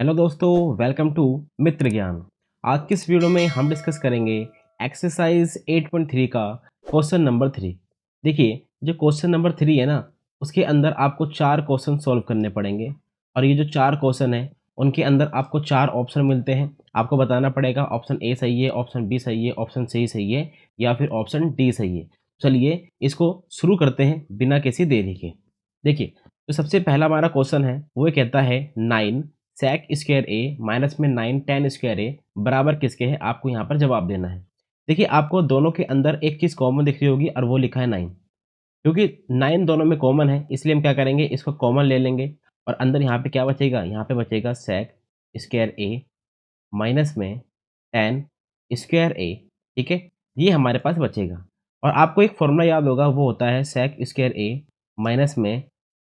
Hello दोस्तों, welcome to मित्र ज्ञान। आज की इस वीडियो में हम डिस्कस करेंगे एक्सरसाइज 8.3 का क्वेश्चन नंबर 3। देखिए, जो क्वेश्चन नंबर 3 है ना, उसके अंदर आपको 4 क्वेश्चन सॉल्व करने पड़ेंगे। और ये जो 4 क्वेश्चन है, उनके अंदर आपको 4 ऑप्शन मिलते हैं। आपको बताना पड़ेगा ऑप्शन ए सही है, ऑप्शन बी सही है, ऑप्शन सी सही है या फिर ऑप्शन डी सही है। चलिए इसको शुरू करते हैं बिना किसी देरी के। देखिए, तो सबसे पहला हमारा क्वेश्चन है, वो ये कहता है 9 सेक स्क्वायर ए माइनस में 9 टेन स्क्वायर ए बराबर किसके है। आपको यहाँ पर जवाब देना है। देखिए, आपको दोनों के अंदर एक चीज़ कॉमन दिख रही होगी और वो लिखा है 9। क्योंकि 9 दोनों में कॉमन है, इसलिए हम क्या करेंगे, इसको कॉमन ले लेंगे। और अंदर यहाँ पे क्या बचेगा, यहाँ पे बचेगा सेक स्क्वायर ए माइनस में टेन स्क्वायर ए। ठीक है, ये हमारे पास बचेगा। और आपको एक फॉर्मूला याद होगा, वो होता है सेक स्क्वायर ए माइनस में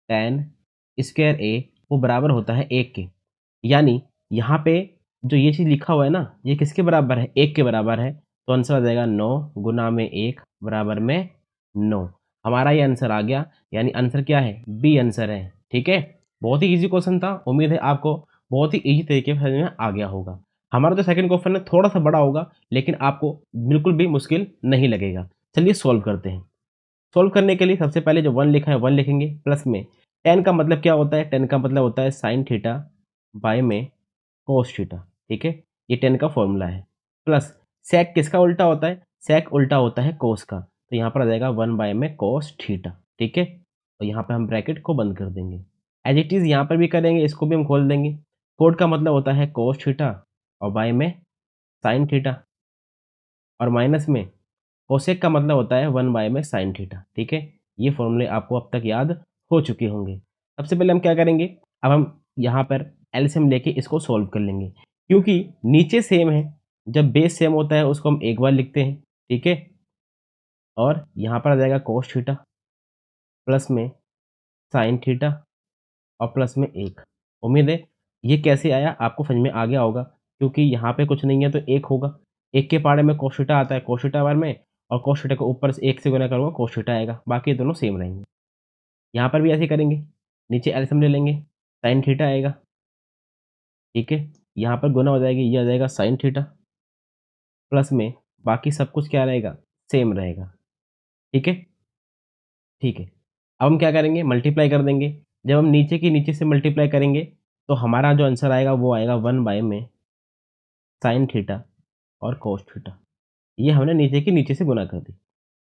टेन स्क्वायर ए, वो बराबर होता है 1 के। यानी यहाँ पे जो ये चीज़ लिखा हुआ है ना, ये किसके बराबर है, 1 के बराबर है। तो आंसर आ जाएगा 9 गुना में 1 बराबर में 9। हमारा ये आंसर आ गया। यानी आंसर क्या है, बी आंसर है। ठीक है, बहुत ही इजी क्वेश्चन था। उम्मीद है आपको बहुत ही इजी तरीके से समझ में आ गया होगा। हमारा जो सेकंड क्वेश्चन है थोड़ा सा बड़ा होगा, लेकिन आपको बिल्कुल भी मुश्किल नहीं लगेगा। चलिए सॉल्व करते हैं। सॉल्व करने के लिए सबसे पहले जो 1 लिखा है 1 लिखेंगे, प्लस में 10 का मतलब क्या होता है, 10 का मतलब होता है साइन थीटा बाय में कोस थीटा। ठीक है, ये 10 का फॉर्मूला है। प्लस सेक किसका उल्टा होता है, सेक उल्टा होता है कोस का। तो यहाँ पर आ जाएगा 1 बाय में कोस थीटा। ठीक है, और यहाँ पे हम ब्रैकेट को बंद कर देंगे। एज इट इज़ यहाँ पर भी करेंगे, इसको भी हम खोल देंगे। कोड का मतलब होता है कोस थीटा और बाय में साइन थीटा, और माइनस में कोसेक का मतलब होता है 1 बाय में साइन थीटा। ठीक है, ये फॉर्मूले आपको अब तक याद हो चुके होंगे। सबसे पहले हम क्या करेंगे, अब हम यहाँ पर एलसीएम लेके इसको सॉल्व कर लेंगे। क्योंकि नीचे सेम है, जब बेस सेम होता है उसको हम एक बार लिखते हैं। ठीक है, और यहाँ पर आ जाएगा कोस थीटा प्लस में साइन थीटा और प्लस में 1। उम्मीद है ये कैसे आया आपको समझ में आ गया होगा। क्योंकि यहाँ पे कुछ नहीं है तो 1 होगा। 1 के पहाड़े में कोस थीटा आता है, कोस थीटा बार में, और कोस थीटा को ऊपर से 1 से गुना करूँगा, कोस थीटा आएगा। बाकी दोनों सेम रहेंगे। यहाँ पर भी ऐसे ही करेंगे, नीचे एलसीएम ले लेंगे, साइन थीटा आएगा। ठीक है, यहाँ पर गुना हो जाएगी, ये आ जाएगा साइन थीटा प्लस में बाकी सब कुछ क्या रहेगा, सेम रहेगा। ठीक है, ठीक है। अब हम क्या करेंगे, मल्टीप्लाई कर देंगे। जब हम नीचे की नीचे से मल्टीप्लाई करेंगे तो हमारा जो आंसर आएगा वो आएगा 1 बाय में साइन थीटा और कोस थीटा। ये हमने नीचे की नीचे से गुना कर दी।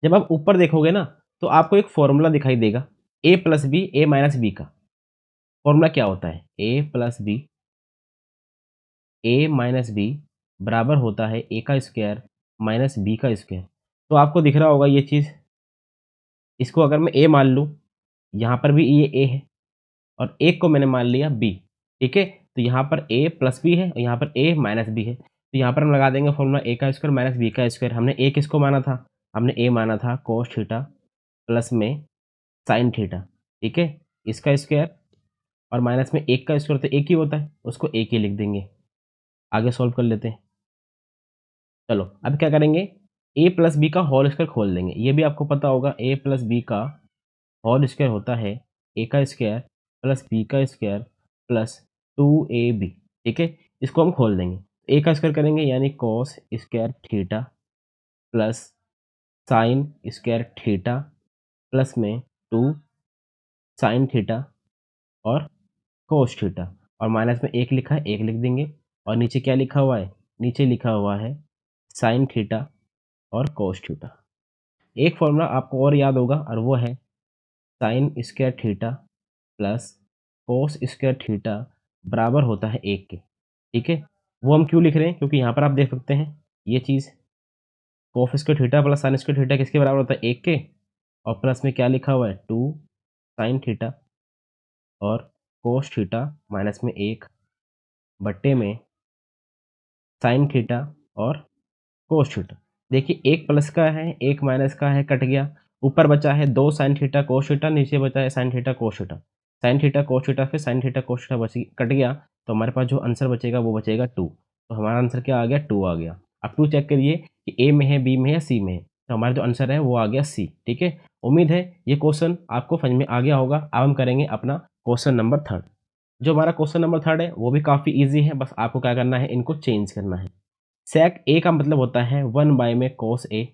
जब आप ऊपर देखोगे ना, तो आपको एक फॉर्मूला दिखाई देगा, ए प्लस बी ए माइनस बी का। फॉर्मूला क्या होता है, ए प्लस बी ए माइनस बी बराबर होता है ए का स्क्वायर माइनस बी का स्क्वायर। तो आपको दिख रहा होगा ये चीज़। इसको अगर मैं ए मान लूँ, यहाँ पर भी ये ए है और एक को मैंने मान लिया बी। ठीक है, तो यहाँ पर ए प्लस बी है और यहाँ पर ए माइनस बी है। तो यहाँ पर हम लगा देंगे फॉर्मूला ए का स्क्वायर माइनस बी का स्क्वायर। हमने ए किसको माना था, हमने ए माना था कोस थीटा प्लस में साइन थीटा। ठीक है, इसका स्क्वायर और माइनस में एक का स्क्वायर तो एक ही होता है, उसको एक ही लिख देंगे। आगे सॉल्व कर लेते हैं। चलो अब क्या करेंगे, ए प्लस बी का होल स्क्वायर खोल देंगे। ये भी आपको पता होगा, ए प्लस बी का होल स्क्वायर होता है ए का स्क्वायर प्लस बी का स्क्वायर प्लस 2ab। ठीक है, इसको हम खोल देंगे। ए का स्क्वायर करेंगे यानी cos square theta plus sine square theta plus में 2 साइन थीटा और कोस थीटा, और माइनस में एक लिखा है, एक लिख देंगे। और नीचे क्या लिखा हुआ है, नीचे लिखा हुआ है साइन थीटा और कोस थीटा। एक फॉर्मूला आपको और याद होगा और वो है sign square theta plus cos square theta बराबर होता है 1 के। ठीक है, वो हम क्यों लिख रहे हैं, क्योंकि यहाँ पर आप देख सकते हैं ये चीज़, cos square theta plus sine square theta किसके बराबर होता है, 1 के। और प्लस में क्या लिखा हुआ है, 2 साइन थीटा और कोस थीटा माइनस में 1 बट्टे में साइन थीटा और कोस थीटा। देखिए, एक प्लस का है एक माइनस का है, कट गया। ऊपर बचा है 2 साइन थीटा कोस थीटा, नीचे बचा है sine theta cos theta. Sine theta cos theta फिर साइन थीटा कोस थीटा बची, कट गया। तो हमारे पास जो आंसर बचेगा वो बचेगा 2। तो हमारा आंसर क्या आ गया, 2 आ गया। अब 2 चेक करिए कि ए में है, बी में है, सी में है। तो हमारा जो आंसर है वो आ गया सी। ठीक है, उम्मीद है ये क्वेश्चन आपको समझ में आ गया होगा। अब हम करेंगे अपना क्वेश्चन नंबर 3। जो हमारा क्वेश्चन नंबर थर्ड है वो भी काफ़ी ईजी है, बस आपको क्या करना है, इनको चेंज करना है। सेक ए का मतलब होता है 1 में कॉस ए,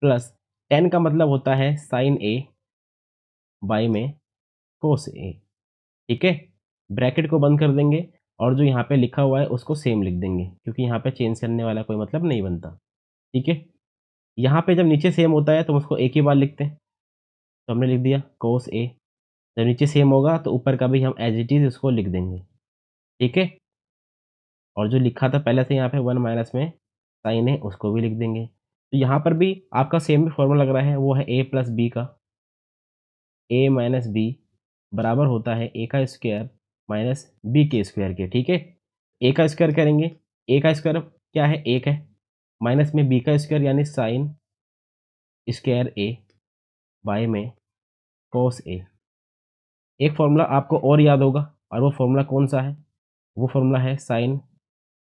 प्लस टेन का मतलब होता है साइन ए बाई में कोस ए। ठीक है, ब्रैकेट को बंद कर देंगे और जो यहाँ पे लिखा हुआ है उसको सेम लिख देंगे, क्योंकि यहाँ पे चेंज करने वाला कोई मतलब नहीं बनता। ठीक है, यहाँ पे जब नीचे सेम होता है तो उसको एक ही बार लिखते हैं, तो हमने लिख दिया कोस ए। जब नीचे सेम होगा तो ऊपर का भी हम एज इट इज़ उसको लिख देंगे। ठीक है, और जो लिखा था पहले से यहाँ पे 1 माइनस में साइन है उसको भी लिख देंगे। तो यहाँ पर भी आपका सेम भी फॉर्मूला लग रहा है, वो है ए प्लस बी का। ए माइनस बी बराबर होता है ए का स्क्वायर माइनस बी के स्क्वायर के। ठीक है, ए का स्क्वायर करेंगे, ए का स्क्वायर क्या है, एक है, माइनस में बी का स्क्वायर यानी साइन स्क्वायर ए बाय में कोस ए। एक फॉर्मूला आपको और याद होगा, और वो फॉर्मूला कौन सा है, वो फॉर्मूला है साइन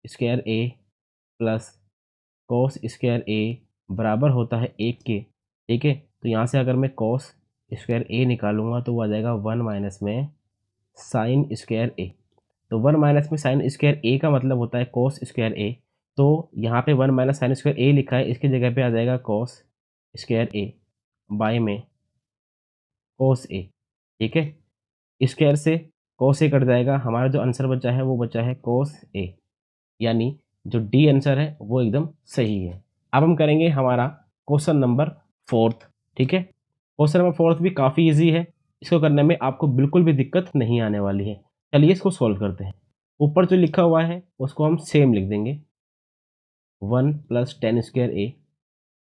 स्क्वायर ए प्लस कोस स्क्वायर ए बराबर होता है एक के। ठीक है, तो यहाँ से अगर मैं कोस स्क्वायर ए निकालूंगा तो वो आ जाएगा 1 माइनस में साइन स्क्वायर ए। तो 1 माइनस में साइन स्क्वायर ए का मतलब होता है कोस स्क्वायर ए। तो यहाँ पे 1 माइनस साइन स्क्वायर ए लिखा है, इसकी जगह पे आ जाएगा कोस स्क्वायर ए बाय में कोस ए। ठीक है, स्क्वायर से कोस ए कट जाएगा, हमारा जो आंसर बचा है वो बचा है कोस ए, यानी जो डी आंसर है वो एकदम सही है। अब हम करेंगे हमारा क्वेश्चन नंबर फोर्थ। ठीक है, क्वेश्चन नंबर फोर्थ भी काफ़ी इजी है, इसको करने में आपको बिल्कुल भी दिक्कत नहीं आने वाली है। चलिए इसको सॉल्व करते हैं। ऊपर जो लिखा हुआ है उसको हम सेम लिख देंगे, 1 प्लस टेन स्क्वायर ए,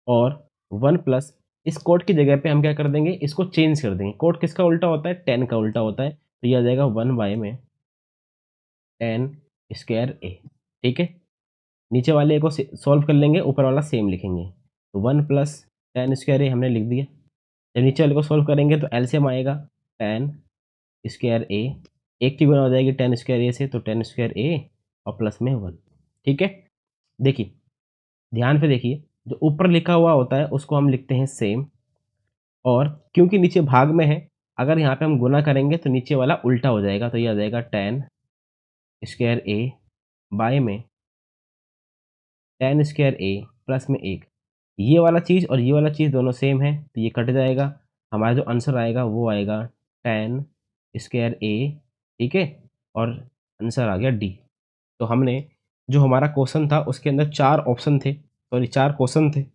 और 1 प्लस इस कोट की जगह पे हम क्या कर देंगे, इसको चेंज कर देंगे। कोट किसका उल्टा होता है, टेन का उल्टा होता है, तो ये आ जाएगा 1 बाय में टेन स्क्वायर ए। ठीक है, नीचे वाले को सॉल्व कर लेंगे, ऊपर वाला सेम लिखेंगे। तो 1 प्लस टेन स्क्वायर ए हमने लिख दिया। जब नीचे वाले को सॉल्व करेंगे तो एलसीएम आएगा टेन स्क्वायर ए, एक की गुना हो जाएगी टेन स्क्वायर ए से, तो टेन स्क्वायर ए और प्लस में 1। ठीक है, देखिए ध्यान से देखिए, जो ऊपर लिखा हुआ होता है उसको हम लिखते हैं सेम, और क्योंकि नीचे भाग में है, अगर यहाँ पे हम गुना करेंगे तो नीचे वाला उल्टा हो जाएगा, तो ये आ जाएगा टेन स्क्वायर ए बाय में टेन स्क्वायर ए प्लस में एक। ये वाला चीज़ और ये वाला चीज़ दोनों सेम है, तो ये कट जाएगा, हमारा जो आंसर आएगा वो आएगा टेन स्क्वायर ए। ठीक है, और आंसर आ गया डी। तो हमने जो हमारा क्वेश्चन था उसके अंदर 4 ऑप्शन थे, सॉरी 4 क्वेश्चन थे,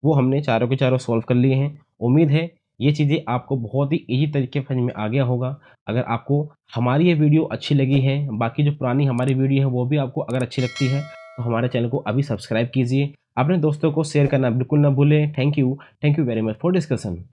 वो हमने चारों के चारों सॉल्व कर लिए हैं। उम्मीद है ये चीज़ें आपको बहुत ही ईज़ी तरीके से समझ में आ गया होगा। अगर आपको हमारी ये वीडियो अच्छी लगी है, बाकी जो पुरानी हमारी वीडियो है वो भी आपको अगर अच्छी लगती है, तो हमारे चैनल को अभी सब्सक्राइब कीजिए, अपने दोस्तों को शेयर करना बिल्कुल ना भूलें। Thank you very much for discussion.